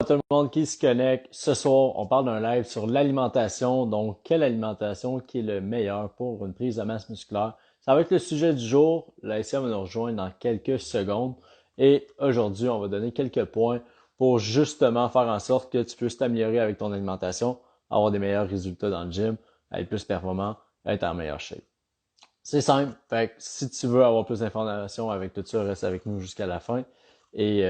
Tout le monde qui se connecte. Ce soir, on parle d'un live sur l'alimentation. Donc, quelle alimentation qui est le meilleur pour une prise de masse musculaire? Ça va être le sujet du jour. La SCA va nous rejoindre dans quelques secondes. Et aujourd'hui, on va donner quelques points pour justement faire en sorte que tu puisses t'améliorer avec ton alimentation, avoir des meilleurs résultats dans le gym, être plus performant, être en meilleure shape. C'est simple. Fait que si tu veux avoir plus d'informations avec tout ça, reste avec nous jusqu'à la fin. Et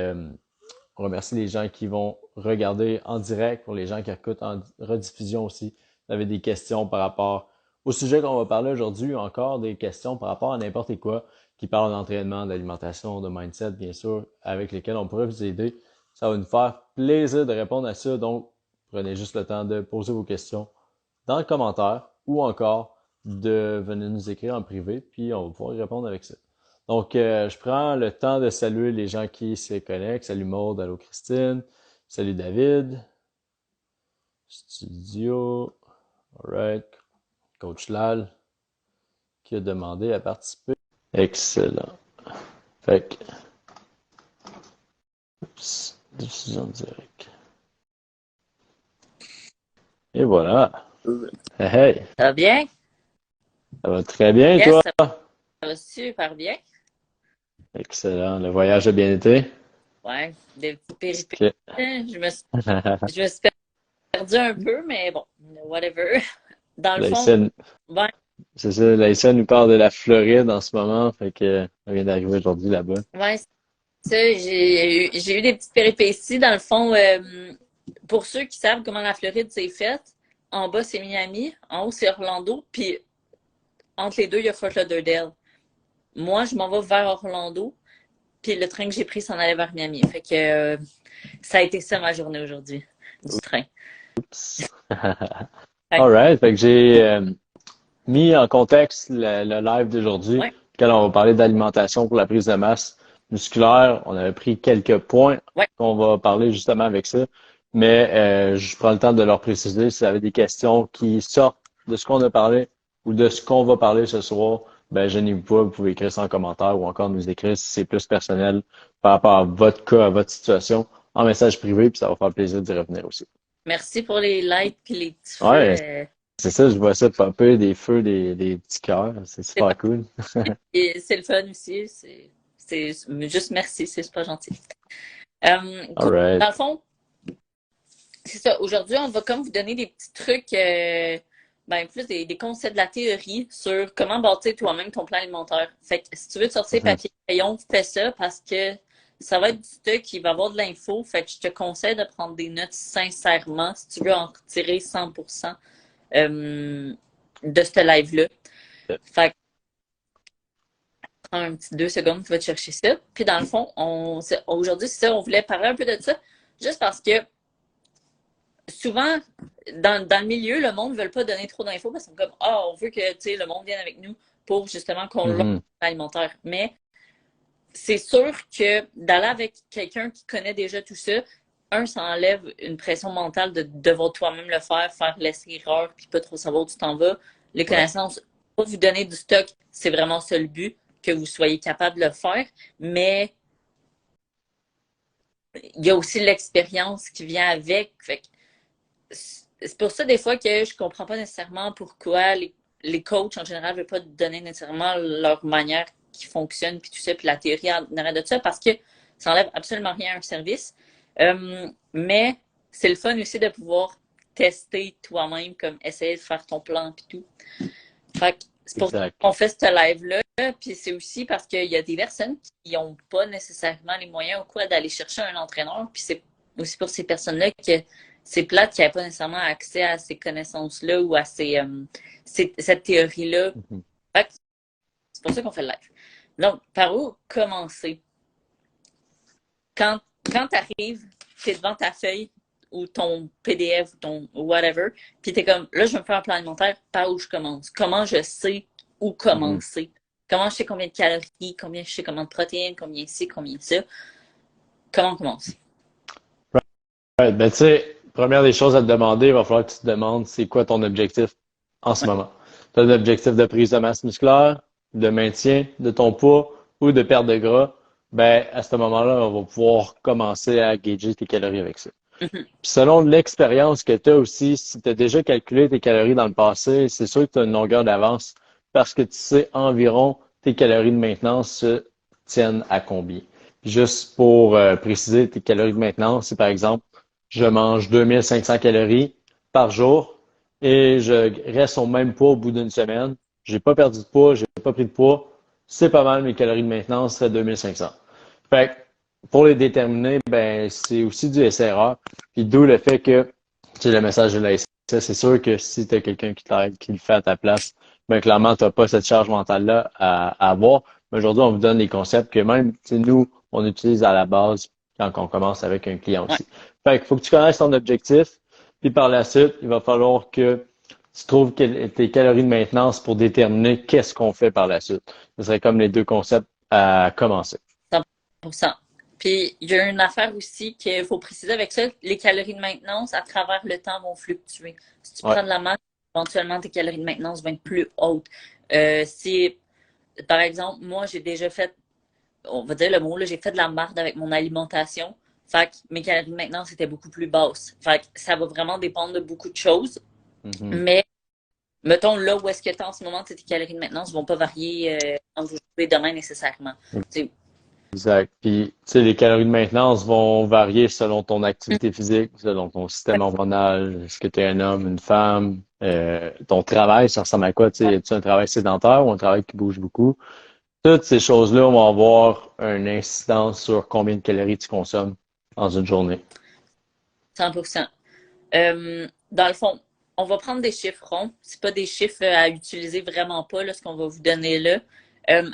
on remercie les gens qui vont regarder en direct, pour les gens qui écoutent en rediffusion aussi. Si vous avez des questions par rapport au sujet qu'on va parler aujourd'hui, ou encore des questions par rapport à n'importe quoi qui parle d'entraînement, d'alimentation, de mindset, bien sûr, avec lesquels on pourrait vous aider. Ça va nous faire plaisir de répondre à ça. Donc, prenez juste le temps de poser vos questions dans le commentaire ou encore de venir nous écrire en privé, puis on va pouvoir y répondre avec ça. Donc, je prends le temps de saluer les gens qui se connectent. Salut Maud, allô Christine, salut David, Studio, alright, Coach Lal, qui a demandé à participer. Excellent. Fait que, oups, diffusion directe. Et voilà. Hey, hey, Ça va bien? ça va très bien, Yes, toi? ça va super bien. Excellent. Le voyage a bien été? Ouais, des petites péripéties. Ok. Je me suis perdue un peu, mais bon, whatever. Dans le fond, Laïcenne, ouais, c'est ça, Laïcenne nous parle de la Floride en ce moment, fait que on vient d'arriver aujourd'hui là-bas. ouais, c'est ça, j'ai eu des petites péripéties. Dans le fond, pour ceux qui savent comment la Floride s'est faite, en bas, c'est Miami, en haut, c'est Orlando, puis entre les deux, il y a Fort Lauderdale. Moi, je m'en vais vers Orlando, puis le train que j'ai pris s'en allait vers Miami. Fait que ça a été ça ma journée aujourd'hui, du train. Fait Alright, fait que j'ai mis en contexte le live d'aujourd'hui, ouais, lequel on va parler d'alimentation pour la prise de masse musculaire. On avait pris quelques points ouais. qu'on va parler justement avec ça, mais je prends le temps de leur préciser si vous avez des questions qui sortent de ce qu'on a parlé ou de ce qu'on va parler ce soir. Ben, gênez-vous pas, vous pouvez écrire ça en commentaire ou encore nous écrire si c'est plus personnel par rapport à votre cas, à votre situation, en message privé, puis ça va faire plaisir d'y revenir aussi. Merci pour les likes puis les petits feux. Ouais, c'est ça, je vois ça popper, des feux, des petits cœurs. C'est C'est super cool. et c'est le fun aussi. C'est juste merci, c'est super gentil. Cool. Alright. Dans le fond, c'est ça. Aujourd'hui, on va comme vous donner des petits trucs, ben plus des concepts de la théorie sur comment bâtir toi-même ton plan alimentaire. Fait que si tu veux te sortir Mhm. papier et crayon, fais ça parce que ça va être du stock qui va avoir de l'info. Fait que je te conseille de prendre des notes sincèrement si tu veux en retirer 100% de ce live-là. Fait que prends un petit 2 secondes, tu vas te chercher ça. Puis dans le fond, aujourd'hui, c'est ça, on voulait parler un peu de ça, juste parce que souvent, dans le milieu, le monde ne veut pas donner trop d'infos parce qu'on est comme, ah, on veut que le monde vienne avec nous pour justement qu'on lance Mhm. l'alimentaire. Mais c'est sûr que d'aller avec quelqu'un qui connaît déjà tout ça, ça enlève une pression mentale de devoir toi-même le faire l'essai-erreur, puis pas trop savoir où tu t'en vas. Les Ouais, connaissances, pour vous donner du stock, c'est vraiment ça le but, que vous soyez capable de le faire. Mais il y a aussi l'expérience qui vient avec. Fait que c'est pour ça des fois que je comprends pas nécessairement pourquoi les coachs en général ne veulent pas donner nécessairement leur manière qui fonctionne, puis tout ça, puis la théorie en arrière de ça, parce que ça enlève absolument rien à un service. Mais c'est le fun aussi de pouvoir tester toi-même, comme essayer de faire ton plan, puis tout. Fait que c'est pour ça exact. qu'on fait ce live-là, puis c'est aussi parce qu'il y a des personnes qui n'ont pas nécessairement les moyens ou quoi d'aller chercher un entraîneur, puis c'est aussi pour ces personnes-là que c'est plate qui n'avaient pas nécessairement accès à ces connaissances-là ou à cette théorie-là. Mhm. Fait que c'est pour ça qu'on fait le live. Donc, par où commencer? Quand, quand tu arrives, tu es devant ta feuille ou ton PDF ou ton whatever, puis tu es comme, là, je vais me faire un plan alimentaire, par où je commence? Comment je sais où Mhm. commencer? Comment je sais combien de calories, combien je sais combien de protéines, combien ci, combien ça? Comment on commence? Right. Ben, tu sais, première des choses à te demander, il va falloir que tu te demandes c'est quoi ton objectif en ce Ouais. moment. Tu as un objectif de prise de masse musculaire, de maintien de ton poids ou de perte de gras. Ben, à ce moment-là, on va pouvoir commencer à gager tes calories avec ça. Mhm. Puis selon l'expérience que tu as aussi, si tu as déjà calculé tes calories dans le passé, c'est sûr que tu as une longueur d'avance parce que tu sais environ tes calories de maintenance se tiennent à combien. Juste pour préciser, tes calories de maintenance, c'est par exemple, je mange 2500 calories par jour et je reste au même poids au bout d'une semaine. J'ai pas perdu de poids, j'ai pas pris de poids. C'est pas mal, mes calories de maintenance seraient 2500. Fait que pour les déterminer, ben, c'est aussi du SRA. Puis d'où le fait que c'est le message de la SRA. C'est sûr que si tu as quelqu'un qui t'aide, qui le fait à ta place, ben clairement, tu n'as pas cette charge mentale-là à avoir. Mais aujourd'hui, on vous donne les concepts que même nous, on utilise à la base quand on commence avec un client Ouais, aussi. Fait qu'il faut que tu connaisses ton objectif. Puis par la suite, il va falloir que tu trouves tes calories de maintenance pour déterminer qu'est-ce qu'on fait par la suite. Ce serait comme les deux concepts à commencer. 100%. Puis, il y a une affaire aussi qu'il faut préciser avec ça, les calories de maintenance à travers le temps vont fluctuer. Si tu Ouais. prends de la masse, éventuellement, tes calories de maintenance vont être plus hautes. Si, par exemple, moi, j'ai déjà fait, on va dire le mot, là, j'ai fait de la marde avec mon alimentation. Fait que mes calories de maintenance étaient beaucoup plus basses. Fait que ça va vraiment dépendre de beaucoup de choses. Mhm. Mais, mettons, là où est-ce que tu es en ce moment, tes calories de maintenance ne vont pas varier entre aujourd'hui et demain nécessairement. T'sais, Exact. Puis, tu sais, les calories de maintenance vont varier selon ton activité physique, selon ton système hormonal, est-ce que tu es un homme, une femme, ton travail, ça ressemble à quoi? Tu sais, as-tu un travail sédentaire ou un travail qui bouge beaucoup? Toutes ces choses-là vont avoir une incidence sur combien de calories tu consommes dans une journée. 100%. Dans le fond, on va prendre des chiffres ronds. C'est pas des chiffres à utiliser vraiment pas, là, ce qu'on va vous donner là.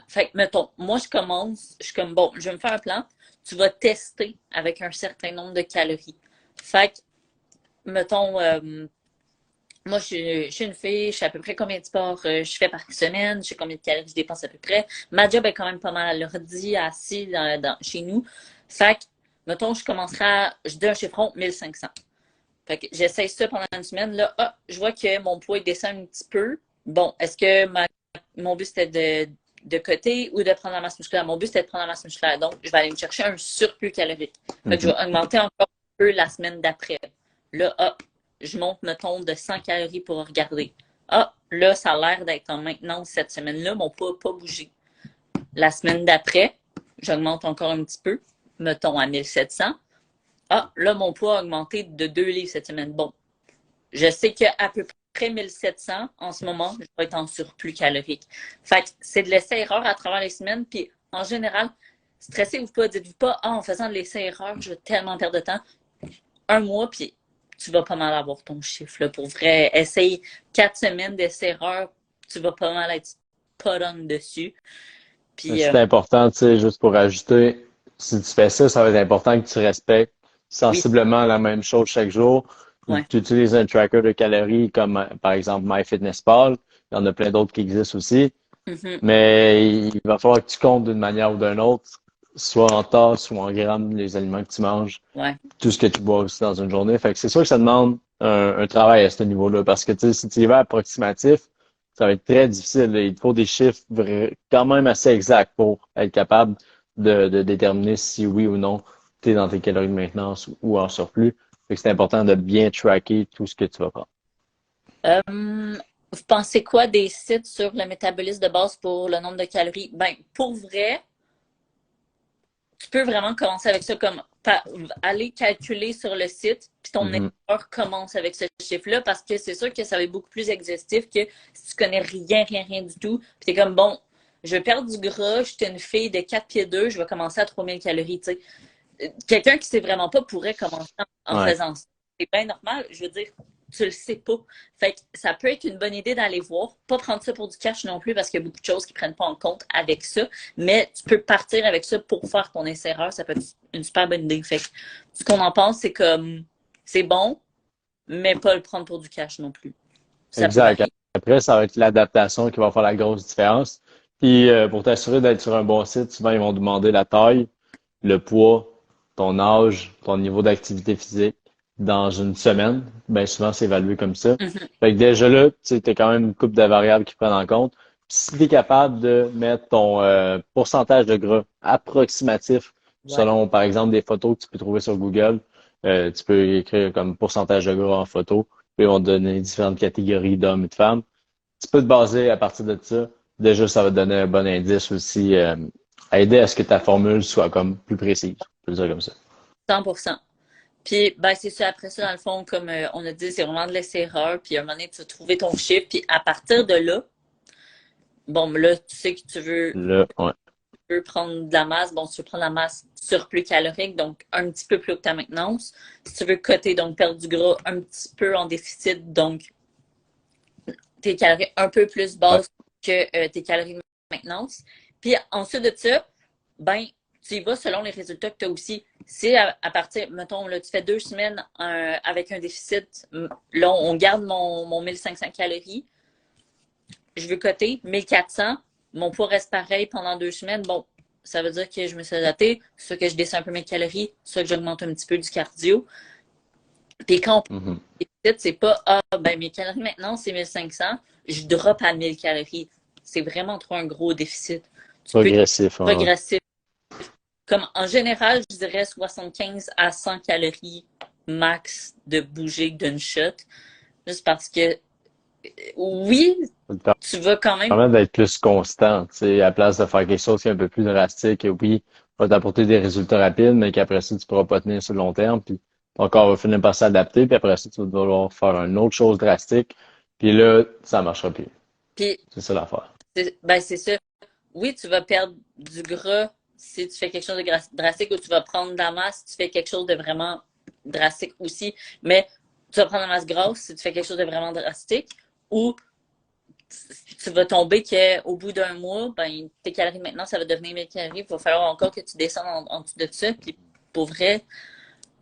Fait que, mettons, moi, je commence, je suis comme, bon, je vais me faire un plan. Tu vas tester avec un certain nombre de calories. Fait que, mettons, moi, je suis une fille, je sais à peu près combien de sport je fais par semaine, je sais combien de calories je dépense à peu près. Ma job est quand même pas mal à l'ordi, assis chez nous. Fait que, mettons, je commencerai je dis un chiffre rond, 1500. Fait que j'essaye ça pendant une semaine. Là, je vois que mon poids il descend un petit peu. Bon, est-ce que mon but c'était de coter ou de prendre la masse musculaire? Mon but c'était de prendre la masse musculaire. Donc, je vais aller me chercher un surplus calorique. Fait que je Mhm. vais augmenter encore un peu la semaine d'après. Là, je monte, mettons, de 100 calories pour regarder. Là, ça a l'air d'être en maintenance cette semaine-là. Mon poids n'a pas bougé. La semaine d'après, j'augmente encore un petit peu, mettons à 1700. Là, mon poids a augmenté de 2 livres cette semaine. Bon, je sais qu'à peu près 1700 en ce moment, je vais être en surplus calorique. Fait que c'est de l'essai-erreur à travers les semaines. Puis en général, stressez-vous pas, dites-vous pas, en faisant de l'essai-erreur, je vais tellement perdre de temps. Un mois, puis tu vas pas mal avoir ton chiffre. Là. Pour vrai, essaye 4 semaines d'essai-erreur, tu vas pas mal être spot on dessus. Puis, C'est important, tu sais, juste pour ajouter, si tu fais ça, ça va être important que tu respectes oui, sensiblement la même chose chaque jour. ouais. Tu utilises un tracker de calories comme par exemple MyFitnessPal. Il y en a plein d'autres qui existent aussi. Mhm, Mais il va falloir que tu comptes d'une manière ou d'une autre, soit en tasses ou en grammes, les aliments que tu manges, ouais. tout ce que tu bois aussi dans une journée. Fait que c'est sûr que ça demande un travail à ce niveau-là. Parce que tu sais, si tu y vas approximatif, ça va être très difficile. Il te faut des chiffres quand même assez exacts pour être capable de déterminer si oui ou non tu es dans tes calories de maintenance ou en surplus. Fait que c'est important de bien tracker tout ce que tu vas prendre. Vous pensez quoi des sites sur le métabolisme de base pour le nombre de calories? Ben, pour vrai, tu peux vraiment commencer avec ça comme aller calculer sur le site, puis ton Mhm. erreur commence avec ce chiffre-là, parce que c'est sûr que ça va être beaucoup plus exhaustif que si tu connais rien, rien, rien du tout. Puis t'es comme, bon, je vais perdre du gras, je suis une fille de 4 pieds 2, je vais commencer à 3000 calories, tu sais. Quelqu'un qui sait vraiment pas pourrait commencer en Ouais, faisant ça. C'est bien normal, je veux dire, tu le sais pas. Fait que ça peut être une bonne idée d'aller voir, pas prendre ça pour du cash non plus parce qu'il y a beaucoup de choses qui prennent pas en compte avec ça, mais tu peux partir avec ça pour faire ton essai-erreur, ça peut être une super bonne idée. Fait que ce qu'on en pense, c'est comme c'est bon, mais pas le prendre pour du cash non plus. Ça peut exact. varier. Après, ça va être l'adaptation qui va faire la grosse différence. Puis pour t'assurer d'être sur un bon site, souvent ils vont demander la taille, le poids, ton âge, ton niveau d'activité physique dans une semaine. Bien souvent, c'est évalué comme ça. Mhm. Fait que déjà là, tu sais, t'as quand même une couple de variables qui prennent en compte. Puis si tu es capable de mettre ton pourcentage de gras approximatif Ouais. selon, par exemple, des photos que tu peux trouver sur Google, Tu peux écrire comme pourcentage de gras en photo, puis ils vont te donner différentes catégories d'hommes et de femmes. Tu peux te baser à partir de ça. Déjà, ça va te donner un bon indice aussi, à aider à ce que ta formule soit comme plus précise. Je peux le dire comme ça. 100%. Puis, ben, c'est ça. Après ça, dans le fond, comme on a dit, c'est vraiment de laisser erreur. Puis, à un moment donné, tu vas trouver ton chiffre. Puis, à partir de là, bon, là, tu sais que Là, ouais. tu veux prendre de la masse. Bon, tu veux prendre la masse surplus calorique, donc un petit peu plus haut que ta maintenance. Si tu veux coter, donc perdre du gras un petit peu en déficit, donc tes calories un peu plus Ouais. basses que tes calories de maintenance. Puis, ensuite de ça, ben, tu y vas selon les résultats que tu as aussi. Si à partir, mettons, là, tu fais 2 semaines avec un déficit, là, on garde mon 1500 calories, je veux coter 1400, mon poids reste pareil pendant 2 semaines, bon, ça veut dire que je me suis adaptée, soit que je descends un peu mes calories, soit que j'augmente un petit peu du cardio. Puis quand on Mhm. déficit, c'est pas, ah, ben mes calories maintenant, c'est 1500, je drop à 1000 calories. C'est vraiment trop un gros déficit. Tu peux Progressif, hein. progresser. Comme en général, je dirais 75 à 100 calories max de bouger d'une shot. Juste parce que, oui, Ça te tu vas quand même. permet d'être plus constant, tu sais, à la place de faire quelque chose qui est un peu plus drastique, et oui, va t'apporter des résultats rapides, mais qu'après ça, tu pourras pas tenir sur le long terme, puis ton corps va finir par s'adapter, puis après ça, tu vas devoir faire une autre chose drastique, puis là, ça marchera plus. Puis, C'est ça l'affaire. ben, c'est ça. Oui, tu vas perdre du gras si tu fais quelque chose de drastique ou tu vas prendre de la masse si tu fais quelque chose de vraiment drastique aussi. Mais tu vas prendre de la masse grasse si tu fais quelque chose de vraiment drastique ou tu vas tomber qu'au bout d'un mois, ben, tes calories maintenant, ça va devenir 1000 calories. Il va falloir encore que tu descendes en dessous de ça. Puis pour vrai,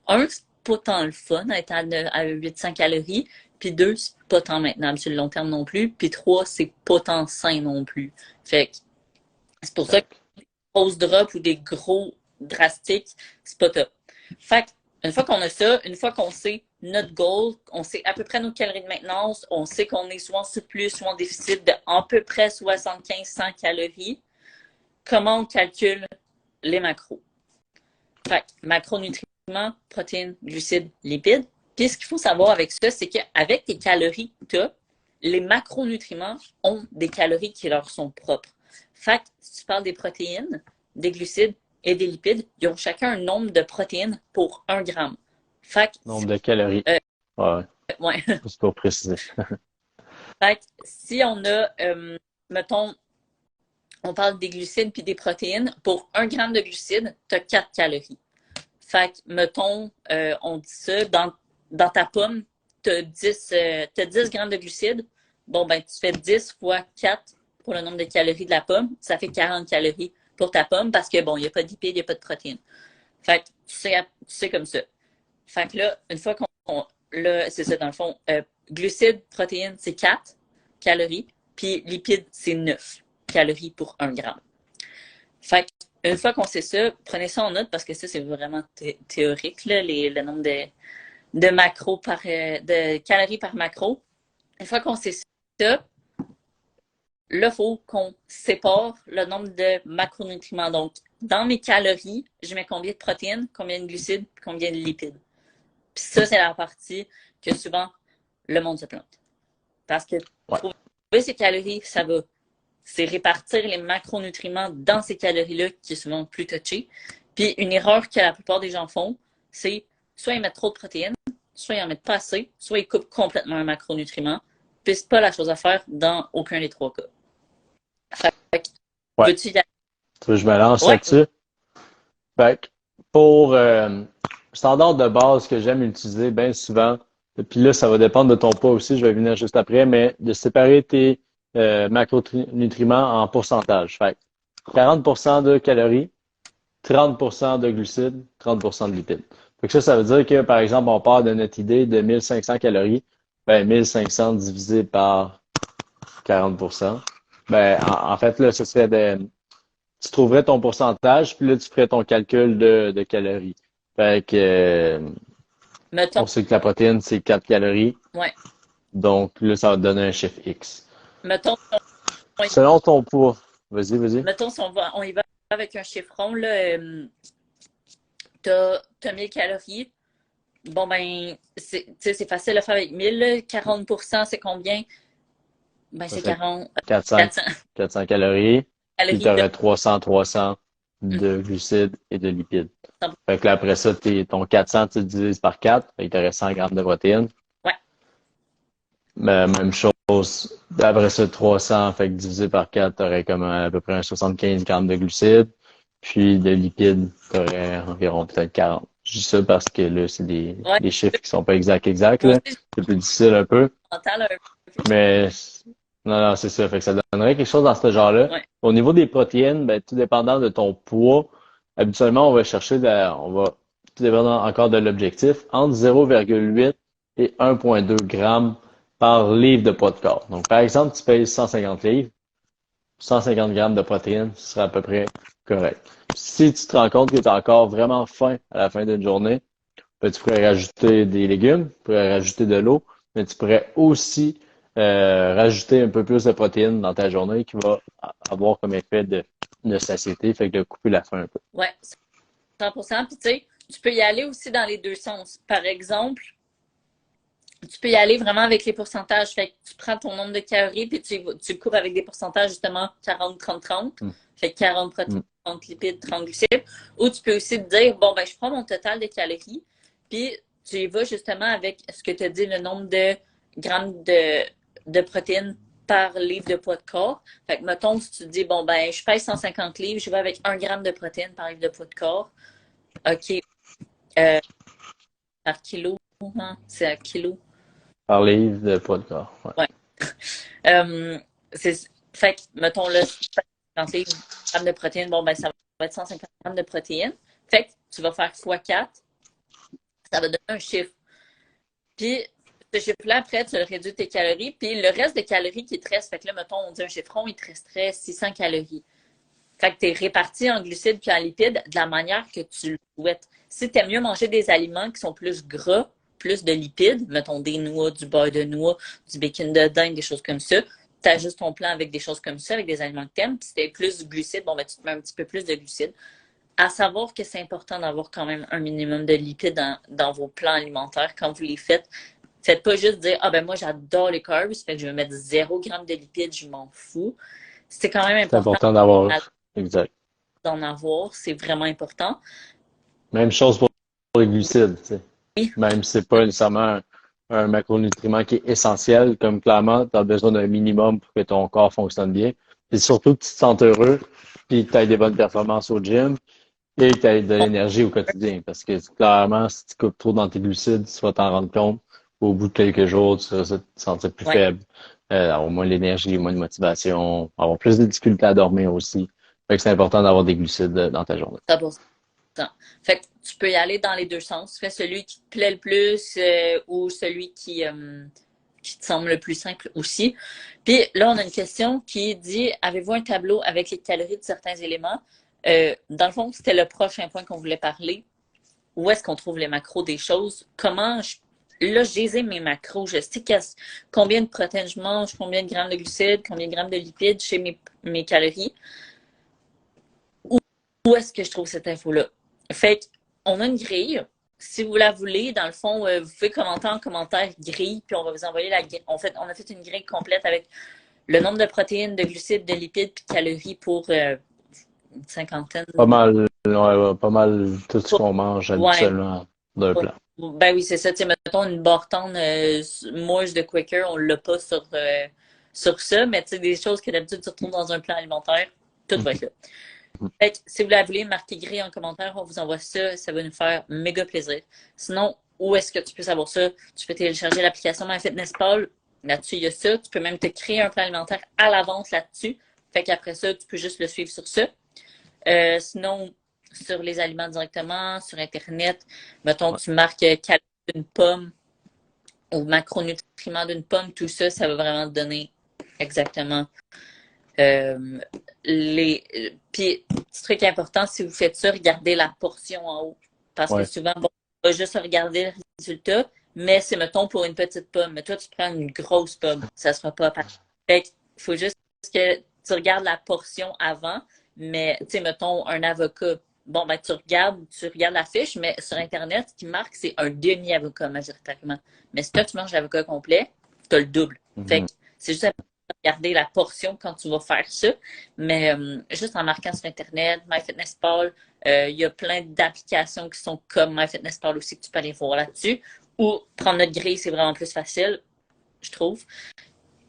un, c'est pas tant le fun à être à 800 calories. Puis deux, c'est pas tant maintenable sur le long terme non plus. Puis trois, c'est pas tant sain non plus. Fait que c'est pour ça que Exact. grosses drops ou des gros drastiques, c'est pas top. Fait que, une fois qu'on a ça, une fois qu'on sait notre goal, on sait à peu près nos calories de maintenance, on sait qu'on est soit en surplus, soit en déficit de à peu près 75-100 calories, comment on calcule les macros? Fait que, macronutriments, protéines, glucides, lipides. Puis ce qu'il faut savoir avec ça, c'est qu'avec tes calories que tu as, les macronutriments ont des calories qui leur sont propres. Fait que si tu parles des protéines, des glucides et des lipides, ils ont chacun un nombre de protéines pour 1 gramme. Fait que, Nombre de calories. euh, Ouais, ouais. juste pour préciser. Fait que si on a, mettons, on parle des glucides puis des protéines, pour 1 gramme de glucides, tu as 4 calories. Fait que, mettons, on dit ça, dans ta pomme, tu as 10 grammes de glucides. Bon, ben, tu fais 10 fois 4 pour le nombre de calories de la pomme. Ça fait 40 calories pour ta pomme parce que, bon, il n'y a pas de lipides, il n'y a pas de protéines. Fait que, tu sais comme ça. Fait que là, une fois là, c'est ça, dans le fond, glucides, protéines, c'est 4 calories. Puis lipides, c'est 9 calories pour 1 gramme. Fait que, une fois qu'on sait ça, prenez ça en note parce que ça, c'est vraiment théorique, là, le nombre de macros de calories par macro. Une fois qu'on sait ça, là, il faut qu'on sépare le nombre de macronutriments. Donc, dans mes calories, je mets combien de protéines, combien de glucides, combien de lipides. Puis ça, c'est la partie que souvent le monde se plante. Parce que Ouais. trouver ces calories, ça va. C'est répartir les macronutriments dans ces calories-là qui est souvent plus touché. Puis une erreur que la plupart des gens font, c'est soit ils mettent trop de protéines, soit ils en mettent pas assez, soit ils coupent complètement un macronutriment. Puis c'est pas la chose à faire dans aucun des trois cas. Fait que, Ouais. veux-tu y aller? Tu veux que je me lance Ouais. là-dessus? Fait que pour standard de base que j'aime utiliser bien souvent, et puis là, ça va dépendre de ton poids aussi, je vais venir juste après, mais de séparer tes macronutriments en pourcentage. Fait que 40% de calories, 30% de glucides, 30% de lipides. Fait que ça veut dire que, par exemple, on part de notre idée de 1500 calories, ben 1500 divisé par 40%. Ben, en fait, là, ce serait tu trouverais ton pourcentage, puis là, tu ferais ton calcul de calories. Fait que, Mettons, on sait que la protéine, c'est 4 calories. ouais. Donc, là, ça va te donner un chiffre X. Mettons, Selon ton poids, vas-y, vas-y. mettons si on y va avec un chiffron, là, t'as 1000 calories. bon, ben, c'est facile à faire avec 1000, là. 40%, c'est combien? Ben, Ça c'est fait 40, 400, 400 400 calories, puis tu calories de aurais 300 hum, de glucides et de lipides. 100%. Fait que là, après ça, ton 400, tu le divises par 4, fait que tu aurais 100 grammes de protéines. Ouais, Mais même chose, après ça, 300, fait que divisé par 4, tu aurais comme à peu près un 75 grammes de glucides. Puis de lipides, tu aurais environ peut-être 40. Je dis ça parce que là, c'est ouais. des chiffres qui sont pas exacts, Moi là. aussi, je C'est plus difficile un peu. mental un peu. Mais non, non, c'est ça. Fait que ça donnerait quelque chose dans ce genre-là. Ouais. Au niveau des protéines, ben, tout dépendant de ton poids, habituellement, on va chercher on va, tout dépendant encore de l'objectif, entre 0,8 et 1,2 grammes par livre de poids de corps. Donc, par exemple, tu pèses 150 livres, 150 grammes de protéines, ce sera à peu près correct. Si tu te rends compte que tu es encore vraiment faim à la fin d'une journée, ben, tu pourrais rajouter des légumes, tu pourrais rajouter de l'eau, mais tu pourrais aussi rajouter un peu plus de protéines dans ta journée qui va avoir comme effet de satiété, fait que de couper la faim un peu. Ouais, 100%. Puis, tu sais, tu peux y aller aussi dans les deux sens. Par exemple, tu peux y aller vraiment avec les pourcentages. Fait que tu prends ton nombre de calories, puis tu cours avec des pourcentages, justement, 40-30-30. Mm, Fait que 40 protéines, mm. 30 lipides, 30 glucides. Ou tu peux aussi te dire, bon, ben, je prends mon total de calories, puis tu y vas justement avec ce que tu as dit, le nombre de grammes de protéines par livre de poids de corps. Fait que, mettons, si tu te dis, bon, ben, je pèse 150 livres, je vais avec 1 gramme de protéines par livre de poids de corps. OK. Euh, par kilo, hein? C'est un kilo. Par livre de poids de corps. Ouais. Ouais. Euh, fait que, mettons, là, 50 grammes de protéines, bon, ben, ça va être 150 grammes de protéines. Fait que tu vas faire x4, ça va donner un chiffre. Puis, ce chiffre-là, après, tu réduis tes calories. Puis, le reste de calories qui te reste, fait que là, mettons, on dit un chiffron, il te resterait 600 calories. Fait que tu es réparti en glucides puis en lipides de la manière que tu le souhaites. Si tu aimes mieux manger des aliments qui sont plus gras, plus de lipides, mettons des noix, du beurre de noix, du bacon de dinde, des choses comme ça, tu ajustes ton plan avec des choses comme ça, avec des aliments que tu aimes. Puis si tu plus de glucides, bon, ben, tu te mets un petit peu plus de glucides. À savoir que c'est important d'avoir quand même un minimum de lipides dans vos plans alimentaires quand vous les faites. Faites pas juste dire, ah ben moi j'adore les carbs, fait que je vais mettre 0 g de lipides, je m'en fous. C'est quand même C'est important important d'avoir. Exact. d'en avoir, c'est vraiment important. Même chose pour les glucides, tu sais. Oui, Même si c'est pas nécessairement un macronutriment qui est essentiel, comme clairement, tu as besoin d'un minimum pour que ton corps fonctionne bien. Et surtout que tu te sentes heureux, puis que tu aies des bonnes performances au gym et que tu aies de l'énergie au quotidien. Parce que clairement, si tu coupes trop dans tes glucides, tu vas t'en rendre compte. Au bout de quelques jours, tu vas te sentir plus ouais, faible, avoir moins d'énergie, moins de motivation, avoir plus de difficultés à dormir aussi. Fait que c'est important d'avoir des glucides dans ta journée. 100%. Fait que tu peux y aller dans les deux sens. Fais celui qui te plaît le plus ou celui qui te semble le plus simple aussi. Puis là, on a une question qui dit, avez-vous un tableau avec les calories de certains éléments? Dans le fond, c'était le prochain point qu'on voulait parler. Où est-ce qu'on trouve les macros des choses? Là, j'ai mes macros. Je sais combien de protéines je mange, combien de grammes de glucides, combien de grammes de lipides chez mes calories. Où est-ce que je trouve cette info-là? Fait qu'on a une grille. Si vous la voulez, dans le fond, vous pouvez commenter en commentaire grille, puis on va vous envoyer la grille. On a fait une grille complète avec le nombre de protéines, de glucides, de lipides, puis de calories pour une cinquantaine. Pas mal tout ce qu'on mange Ouais. habituellement d'un plat. Ben oui, c'est ça. Tu sais, mettons une bartende moche de Quaker, on l'a pas sur ça, mais tu sais, des choses que d'habitude tu retrouves dans un plan alimentaire, tout va être là. Fait que, si vous la voulez, marquez grille en commentaire, on vous envoie ça, ça va nous faire méga plaisir. Sinon, où est-ce que tu peux savoir ça? Tu peux télécharger l'application MyFitnessPal, là-dessus, il y a ça. Tu peux même te créer un plan alimentaire à l'avance là-dessus. Fait qu'après ça, tu peux juste le suivre sur ça. Sinon, sur les aliments directement, sur Internet, mettons, Ouais. tu marques calories d'une pomme ou macronutriments d'une pomme, tout ça, ça va vraiment te donner exactement euh, Puis, petit truc important, si vous faites ça, regardez la portion en haut. Parce que Ouais. souvent, bon, on va juste regarder le résultat, mais c'est, mettons, pour une petite pomme. Mais toi, tu prends une grosse pomme. Ça sera pas pareil. Fait qu'il faut juste que tu regardes la portion avant, mais, tu sais, mettons, un avocat. bon, ben, tu regardes la fiche, mais sur Internet, ce qui marque, c'est un demi-avocat majoritairement. Mais si toi, tu manges l'avocat complet, tu as le double. Fait Mhm. que c'est juste à regarder la portion quand tu vas faire ça. Mais juste en marquant sur Internet, MyFitnessPal, il y a plein d'applications qui sont comme MyFitnessPal aussi que tu peux aller voir là-dessus. Ou prendre notre grille, c'est vraiment plus facile, je trouve.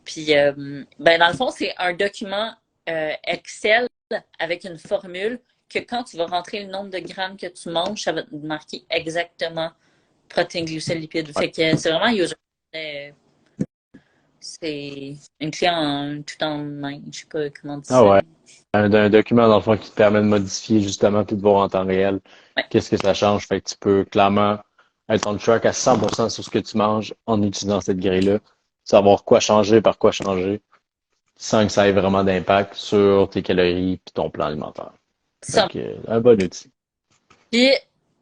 Puis, ben, dans le fond, c'est un document Excel avec une formule que quand tu vas rentrer le nombre de grammes que tu manges, ça va te marquer exactement protéines, glucides, lipides. Fait que c'est vraiment user. euh, C'est une clé tout en main. Je sais pas comment dire Ah ça. ouais. Un document, dans le fond, qui te permet de modifier justement puis de voir en temps réel Ouais. qu'est-ce que ça change. Fait que tu peux clairement être on track à 100% sur ce que tu manges en utilisant cette grille-là. Savoir quoi changer par quoi changer sans que ça ait vraiment d'impact sur tes calories et ton plan alimentaire. Fait Ça. que, un bon outil. Puis,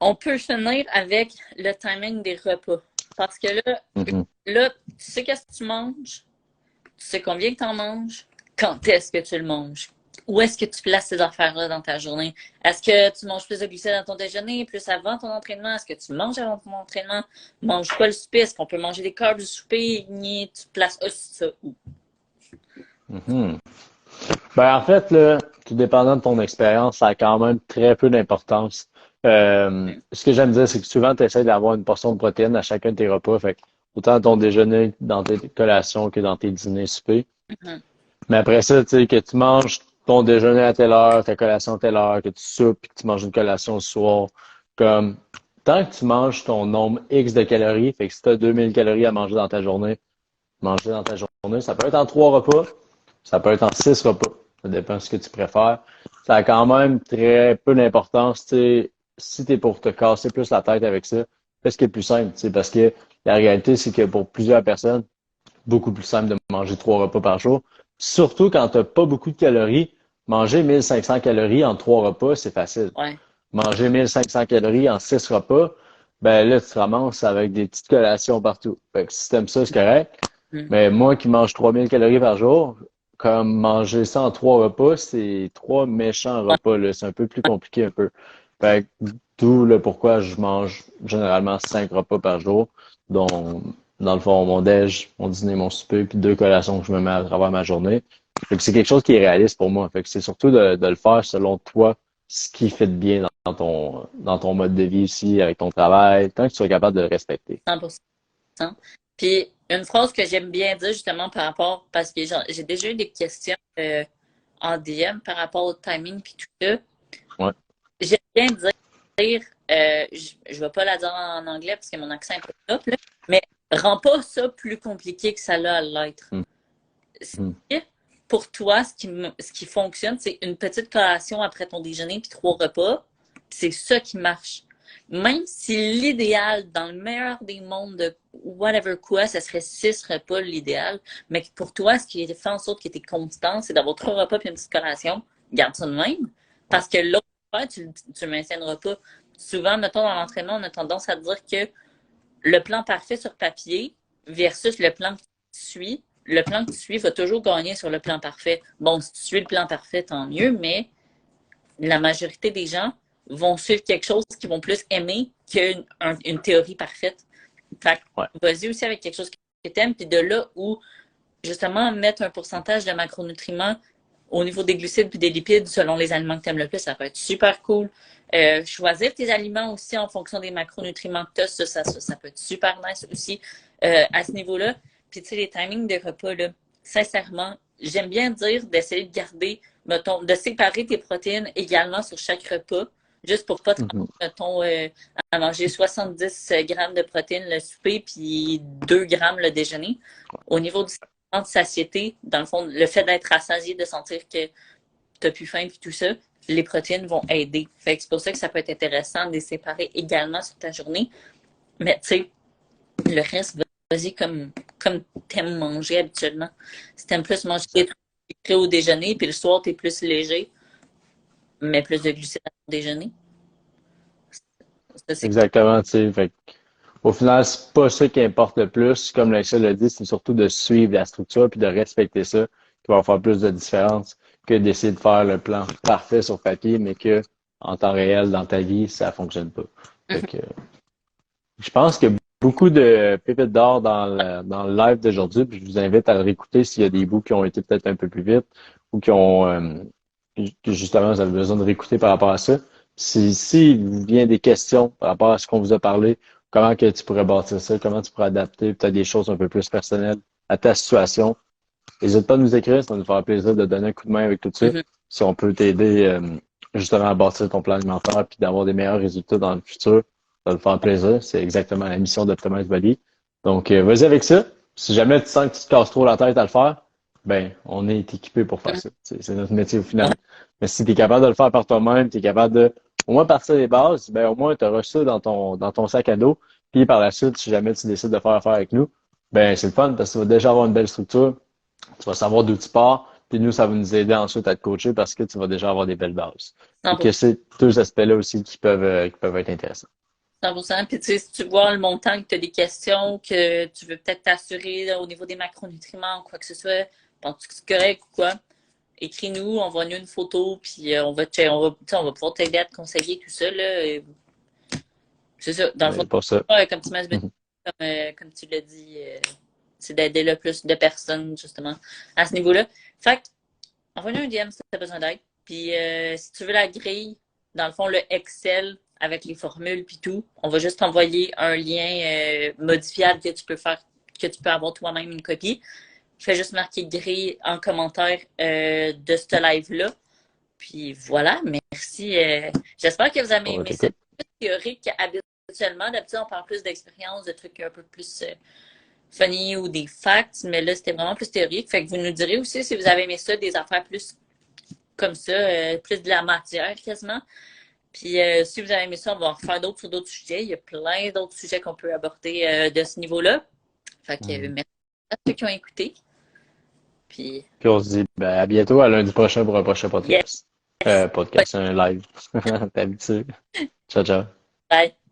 on peut finir avec le timing des repas. Parce que Mhm. là, tu sais qu'est-ce que tu manges, tu sais combien que tu en manges, quand est-ce que tu le manges. Où est-ce que tu places ces affaires-là dans ta journée? Est-ce que tu manges plus de glucides dans ton déjeuner, plus avant ton entraînement? Est-ce que tu manges avant ton entraînement? Mange quoi le souper? Est-ce qu'on peut manger des carbs du souper? Ni tu places aussi ça où? Mhm. Ben, en fait, là, tout dépendant de ton expérience, ça a quand même très peu d'importance. Ce que j'aime dire, c'est que souvent, tu essaies d'avoir une portion de protéines à chacun de tes repas. Fait que autant dans ton déjeuner, dans tes collations que dans tes dîners soupers. Mhm. Mais après ça, tu sais, que tu manges ton déjeuner à telle heure, ta collation à telle heure, que tu soupes, puis que tu manges une collation le soir, comme, tant que tu manges ton nombre X de calories, fait que si tu as 2000 calories à manger dans ta journée, ça peut être en 3 repas, ça peut être en 6 repas. Ça dépend de ce que tu préfères. Ça a quand même très peu d'importance, tu sais, si t'es pour te casser plus la tête avec ça, fais ce qui est plus simple, tu sais, parce que la réalité, c'est que pour plusieurs personnes, beaucoup plus simple de manger 3 repas par jour. Surtout quand tu n'as pas beaucoup de calories, manger 1500 calories en 3 repas, c'est facile. Ouais. Manger 1500 calories en 6 repas, ben là, tu te ramasses avec des petites collations partout. Fait que si t'aimes ça, c'est correct. Mhm. Mais moi qui mange 3000 calories par jour, comme manger ça en 3 repas, c'est 3 méchants repas, là. C'est un peu plus compliqué un peu. Fait que d'où le pourquoi je mange généralement 5 repas par jour, dont, dans le fond, mon déj, mon dîner, mon souper, puis 2 collations que je me mets à travers ma journée. Fait que c'est quelque chose qui est réaliste pour moi. Fait que c'est surtout de le faire selon toi, ce qui fait de bien dans ton mode de vie aussi, avec ton travail, tant que tu sois capable de le respecter. 100%. Puis, une phrase que j'aime bien dire justement par rapport, parce que j'ai déjà eu des questions en DM par rapport au timing puis tout ça. Ouais. J'aime bien dire, je vais pas la dire en anglais parce que mon accent est pas top, là, mais rends pas ça plus compliqué que ça l'a à l'être. Si Mhm. pour toi, ce qui fonctionne, c'est une petite collation après ton déjeuner puis 3 repas, c'est ça qui marche. Même si l'idéal, dans le meilleur des mondes de whatever quoi, ça serait 6 repas l'idéal, mais que pour toi, ce qui fait en sorte que tu es constant, c'est d'avoir 3 repas puis une petite collation, garde ça de même. Ouais. Parce que l'autre fois, tu le maintiendras pas. Souvent, mettons, dans l'entraînement, on a tendance à dire que le plan parfait sur papier versus le plan que tu suis, le plan que tu suis va toujours gagner sur le plan parfait. Bon, si tu suis le plan parfait, tant mieux, mais la majorité des gens vont suivre quelque chose qu'ils vont plus aimer qu'une théorie parfaite. Fait Ouais. vas-y aussi avec quelque chose que tu aimes, puis de là où, justement, mettre un pourcentage de macronutriments au niveau des glucides puis des lipides selon les aliments que tu aimes le plus, ça peut être super cool. Choisir tes aliments aussi en fonction des macronutriments que tu as, ça peut être super nice aussi à ce niveau-là. Puis tu sais, les timings de repas, là, sincèrement, j'aime bien dire d'essayer de garder, mettons, de séparer tes protéines également sur chaque repas, juste pour pas te rendre, Mhm. mettons, à manger 70 grammes de protéines le souper puis 2 grammes le déjeuner. Au niveau du sentiment de satiété, dans le fond, le fait d'être rassasié, de sentir que t'as plus faim puis tout ça, les protéines vont aider. Fait que c'est pour ça que ça peut être intéressant de les séparer également sur ta journée. Mais tu sais, le reste, vas-y comme t'aimes manger habituellement. Si t'aimes plus manger des trucs sucrés au déjeuner, puis le soir, t'es plus léger, mais plus de glucides à ton déjeuner. Ça, c'est Exactement, tu sais. Fait que, au final, c'est pas ça qui importe le plus. Comme Lexia l'a dit, c'est surtout de suivre la structure puis de respecter ça qui va faire plus de différence que d'essayer de faire le plan parfait sur papier, mais que en temps réel dans ta vie, ça fonctionne pas. Fait Mhm. que, je pense qu'il y a beaucoup de pépites d'or dans le live d'aujourd'hui, puis je vous invite à le réécouter s'il y a des bouts qui ont été peut-être un peu plus vite ou qui ont que justement vous avez besoin de réécouter par rapport à ça. Si vous vient des questions par rapport à ce qu'on vous a parlé, comment que tu pourrais bâtir ça, comment tu pourrais adapter peut-être des choses un peu plus personnelles à ta situation, n'hésite pas à nous écrire, ça va nous faire plaisir de donner un coup de main avec tout ça. Mhm. Si on peut t'aider justement à bâtir ton plan alimentaire puis d'avoir des meilleurs résultats dans le futur, ça va nous faire plaisir. C'est exactement la mission d'Optimize Body. Donc, vas-y avec ça. Si jamais tu sens que tu te casses trop la tête à le faire, ben, on est équipé pour faire Mhm. ça. C'est notre métier au final. Mais si tu es capable de le faire par toi-même, tu es capable de au moins partir des bases, ben au moins tu auras ça dans ton sac à dos. Puis par la suite, si jamais tu décides de faire affaire avec nous, ben c'est le fun parce que tu vas déjà avoir une belle structure. Tu vas savoir d'où tu pars, puis nous, ça va nous aider ensuite à te coacher parce que tu vas déjà avoir des belles bases. Et que 100%. c'est deux aspects-là aussi qui peuvent être intéressants. 100%. Puis tu sais, si tu vois le montant que tu as des questions, que tu veux peut-être t'assurer là, au niveau des macronutriments ou quoi que ce soit, penses-tu que c'est correct ou quoi? Écris-nous, envoie-nous une photo, puis tu sais, on va pouvoir t'aider à te conseiller tout ça. Là. C'est ça. Dans le fond, Mais pour ça. comme tu m'as dit, Mhm. comme tu l'as dit, c'est d'aider le plus de personnes, justement, à ce niveau-là. Fait que, envoie-nous un DM si tu as besoin d'aide. Puis si tu veux la grille, dans le fond, le Excel avec les formules puis tout, on va juste t'envoyer un lien modifiable que tu peux faire, que tu peux avoir toi-même une copie. Fais juste marquer grille en commentaire de ce live-là. Puis voilà, merci. J'espère que vous avez On va aimé ça. t'écouter. C'est plus théorique habituellement. D'habitude, on parle plus d'expérience, de trucs un peu plus funny ou des facts, mais là, c'était vraiment plus théorique. Fait que vous nous direz aussi si vous avez aimé ça, des affaires plus comme ça, plus de la matière quasiment. Puis si vous avez aimé ça, on va en refaire d'autres sur d'autres sujets. Il y a plein d'autres sujets qu'on peut aborder de ce niveau-là. Fait que Mhm. merci à ceux qui ont écouté. Puis Puis on se dit ben, à bientôt, à lundi prochain pour un prochain yes, podcast. Podcast, un live. T'es habitué. Ciao, ciao. bye.